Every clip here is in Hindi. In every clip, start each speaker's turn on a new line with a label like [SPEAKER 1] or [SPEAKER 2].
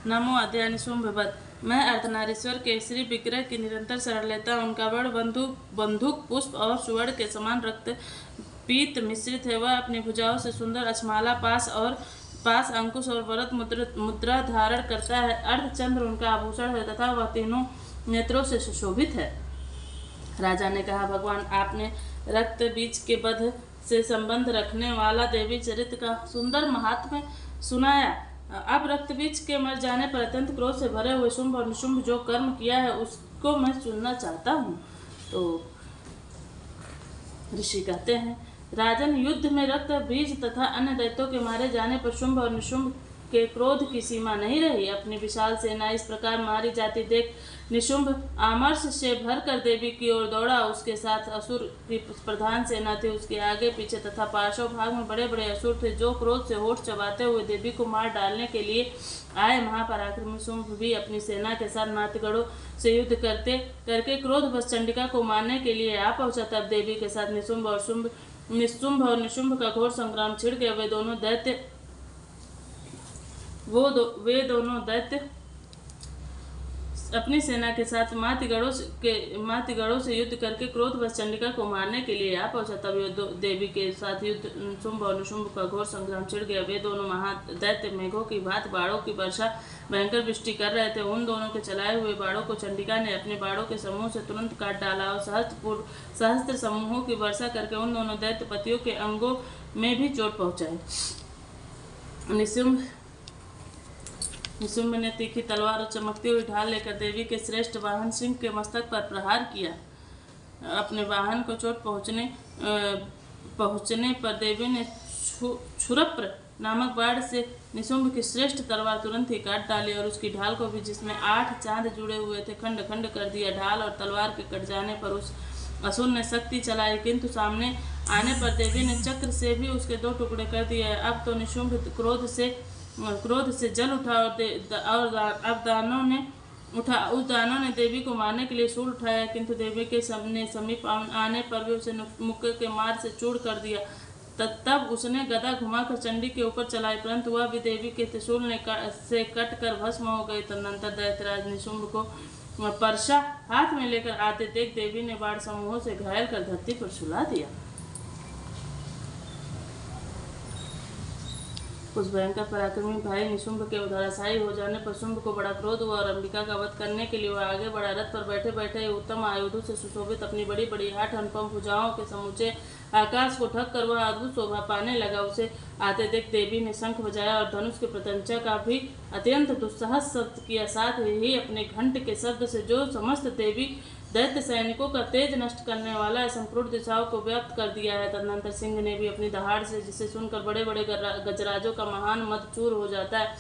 [SPEAKER 1] नमो अद्या निशुंभवत्। मैं अर्धनारीश्वर के श्री विग्रह की निरंतर शरण लेता हूँ। उनका वर्ण बंदूक पुष्प और सुवर्ण के समान रक्त पीत मिश्रित है। वह अपनी भुजाओं से सुंदर अछमाला पास अंकुश और वरद मुद्रा धारण करता है। अर्धचंद्र उनका आभूषण है तथा वह तीनों नेत्रों से सुशोभित है। राजा ने कहा, भगवान, आपने रक्त बीज के वध से संबंध रखने वाला देवी चरित्र का सुंदर महात्म्य सुनाया। अब रक्त बीज के मर जाने पर अत्यंत क्रोध से भरे हुए शुंभ और निशुंभ जो कर्म किया है उसको मैं सुनना चाहता हूँ। तो ऋषि कहते हैं, राजन, युद्ध में रक्त बीज तथा अन्य दैत्यों के मारे जाने पर शुंभ और निशुंभ के क्रोध की सीमा नहीं रही। अपनी विशाल सेना इस प्रकार मारी जाती देख निशुंभ आमर्ष से भरकर देवी की ओर दौड़ा। उसके साथ असुर की प्रधान सेना थी। उसके आगे पीछे तथा पार्श्व भाग में बड़े बड़े असुर थे जो क्रोध से होठ चबाते हुए देवी को मार डालने के लिए आए। महापराक्रमी शुंभ भी अपनी सेना के साथ नातिगढ़ों से युद्ध करके क्रोधवश चंडिका को मारने के लिए आ पहुंचा। तब देवी के साथ निशुंभ और निशुंभ का घोर संग्राम छिड़ गया। वे दोनों दैत्य अपनी सेना के साथ मातिगढ़ों से युद्ध करके क्रोधवश चंडिका को मारने के लिए आ पहुंचा। तब देवी के साथ युद्ध शुंभ और निशुंभ का घोर संग्राम छिड़ गया। वे दोनों महादैत्य मेघों की भांति बाणों की वर्षा भयंकर वृष्टि कर रहे थे। उन दोनों के चलाए हुए बाणों को चंडिका ने अपने बाणों के समूह से तुरंत काट डाला और सहस्त्र समूहों की वर्षा करके उन दोनों दैत्यपतियों के अंगों में भी चोट पहुंचाई। निशुंभ ने तीखी तलवार और चमकती हुई ढाल लेकर देवी के श्रेष्ठ वाहन सिंह के मस्तक पर प्रहार किया। अपने वाहन को चोट पहुंचने पर देवी ने क्षुरप्र नामक बाण से निशुंभ की श्रेष्ठ तलवार तुरंत ही काट डाली और उसकी ढाल को भी, जिसमें 8 चांद जुड़े हुए थे, खंड खंड कर दिया। ढाल और तलवार के कट जाने पर उस असुर ने शक्ति चलाई, किंतु सामने आने पर देवी ने चक्र से भी उसके 2 टुकड़े कर दिए। अब तो निशुंभ क्रोध से जल उठा और उस दानव ने देवी को मारने के लिए शूल उठाया, किंतु देवी के समीप आने पर भी उसे मुक्के के मार से चूर कर दिया। तब उसने गदा घुमाकर चंडी के ऊपर चलाई, परंतु वह भी देवी के त्रिशूल से कट कर भस्म हो गई। तदनंतर दैत्यराज निशुंभ को परशा हाथ में लेकर आते देख देवी ने बाण समूहों से घायल कर धरती पर सुला दिया। उस भयंकर पराक्रमी भाई निशुंभ के धराशायी हो जाने पर शुंभ को बड़ा क्रोध हुआ और अंबिका का वध करने के लिए वह आगे बढ़ा। रथ पर बैठे बैठे उत्तम आयुधों से सुशोभित अपनी बड़ी बड़ी 8 अनुपम भुजाओं के समूचे आकाश को ढक कर वह अद्भुत शोभा पाने लगा। उसे आते देख देवी ने शंख बजाया और धनुष के प्रत्यंचा का भी अत्यंत दुस्साहस शब्द किया। साथ ही अपने घंट के शब्द से जो समस्त देवी दैत्य सैनिकों का तेज नष्ट करने वाला संपूर्ण दिशाओं को व्याप्त कर दिया है। तदनंतर सिंह ने भी अपनी दहाड़ से, जिसे सुनकर बड़े बड़े गजराजों का महान मद चूर हो जाता है,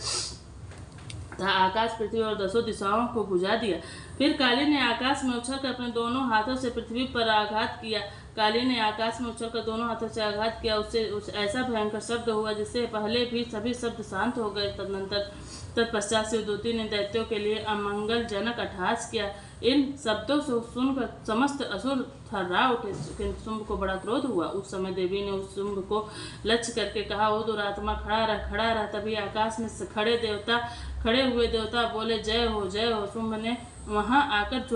[SPEAKER 1] आकाश, पृथ्वी और 10 दिशाओं को बुझा दिया। फिर काली ने आकाश में उछलकर अपने दोनों हाथों से पृथ्वी पर आघात किया। उससे ऐसा भयंकर शब्द हुआ जिससे पहले भी सभी शब्द शांत हो गए। तत्पश्चात शिवदूती ने दैत्यों के लिए अमंगलजनक अट्टहास किया। इन शब्दों से सुनकर समस्त असुर थर्रा उठे, किंतु शुंभ को बड़ा क्रोध हुआ। उस समय देवी ने उस शुंभ को लक्ष्य करके कहा, ओ दुरात्मा, खड़ा रह। तभी आकाश में खड़े हुए देवता बोले, जय हो जय हो। शुंभ ने वहां आकर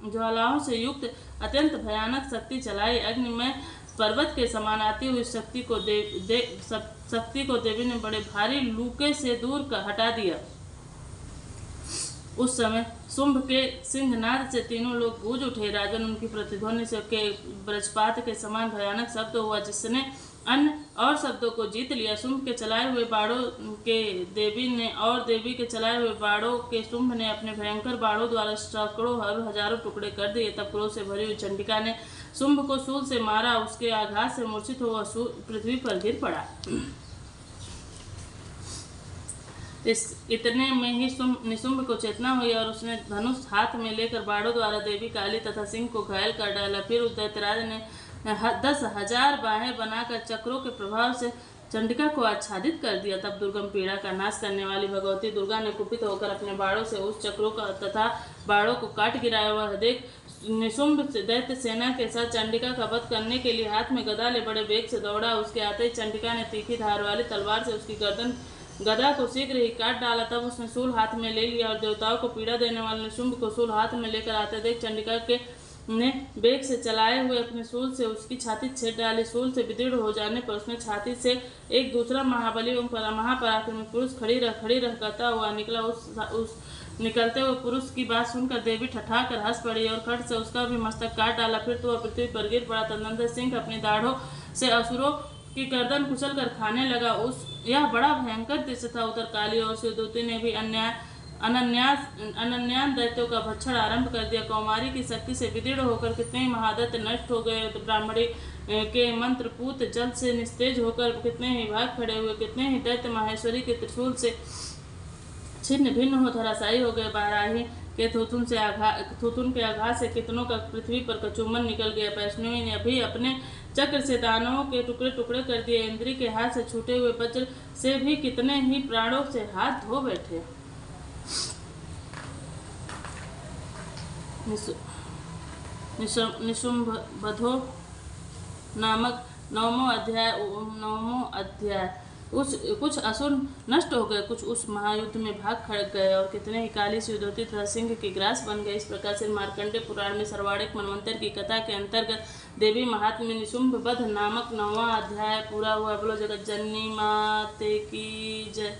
[SPEAKER 1] ज्वालाओं से युक्त अत्यंत भयानक शक्ति चलाई। अग्निमय पर्वत के समान आती हुई शक्ति को देवी ने बड़े भारी लूके से दूर हटा दिया। उस समय शुंभ के सिंहनाद से तीनों लोग गूंज उठे। राजन, उनकी प्रतिध्वनि से के वज्रपात के समान भयानक शब्द हुआ जिसने अन्य और शब्दों को जीत लिया। शुंभ के चलाए हुए बाणों के देवी के चलाए हुए बाणों के शुंभ ने अपने भयंकर बाणों द्वारा सैकड़ों और हजारों टुकड़े कर दिए। तब क्रोध से भरी हुई चंडिका ने शुंभ को शूल से मारा। उसके आघात से मूर्छित हुआ पृथ्वी पर गिर पड़ा। इतने में ही निशुंभ को चेतना हुई और उसने धनुष हाथ में लेकर बाणों द्वारा देवी काली तथा सिंह को घायल कर डाला। फिर उस दैत्यराज ने 10,000 बाहें बनाकर चक्रों के प्रभाव से चंडिका को आच्छादित कर दिया। तब दुर्गम पीड़ा का नाश करने वाली भगवती दुर्गा ने कुपित होकर अपने बाणों से उस चक्रों का तथा बाणों को काट गिराया। वह देख निशुंभ दैत्य सेना के साथ चंडिका का वध करने के लिए हाथ में गदा ले बड़े वेग से दौड़ा। उसके आते ही चंडिका ने तीखी धार वाली तलवार से उसकी गर्दन गदा को शीघ्र ही काट डाला। तब उसने शूल हाथ में ले लिया और देवताओं को पीड़ा देने वाले निशुंभ को शूल हाथ में लेकर आते देख चंडिका के ने बेग से चलाए हुए अपने शूल से उसकी छाती छेद डाली। शूल से विदीर्ण हो जाने पर उसने छाती से एक दूसरा महाबली एवं महापराक्रमी पुरुष खड़ी रह करता हुआ निकला। उस निकलते हुए पुरुष की बात सुनकर देवी ठठाकर हंस पड़ी और खट से उसका भी मस्तक काट डाला। फिर तो वह पृथ्वी पर गिर पड़ा। तदनंतर सिंह अपनी दाढ़ों से असुरों की गर्दन कुचल कर खाने लगा। यह बड़ा भयंकर दृश्य था। उधर काली और शिवदूती ने भी अनन्यास दैत्यों का भक्षण आरंभ कर दिया। कौमारी की शक्ति से विदीर्ण होकर कितने ही महादैत्य नष्ट हो गए। तो ब्राह्मणी के मंत्रपूत जल से निस्तेज होकर कितने ही भाग खड़े हुए। कितने ही दैत्य माहेश्वरी के त्रिशूल से छिन्न भिन्न हो धराशायी हो गए। बाराही के थुथुन के आघात से कितनों का पृथ्वी पर कचूमन निकल गया। वैष्णवी ने अभी अपने चक्र से दानवों के टुकड़े टुकड़े कर दिए। इंद्री के हाथ से छूटे हुए वज्र से भी कितने ही प्राणों से हाथ धो बैठे। निशुंभवधो नामक नवमो अध्याय। कुछ असुर नष्ट हो गए, कुछ उस महायुद्ध में भाग खड़क गए और कितने ही काली शिवदूती तथा सिंह की ग्रास बन गए। इस प्रकार से मार्कंडेय पुराण में सर्वाणिक मनवंतर की कथा के अंतर्गत देवी महात्म्य निशुंभ वध नामक 9वां अध्याय पूरा हुआ। बोलो जगत जननी माते की जय।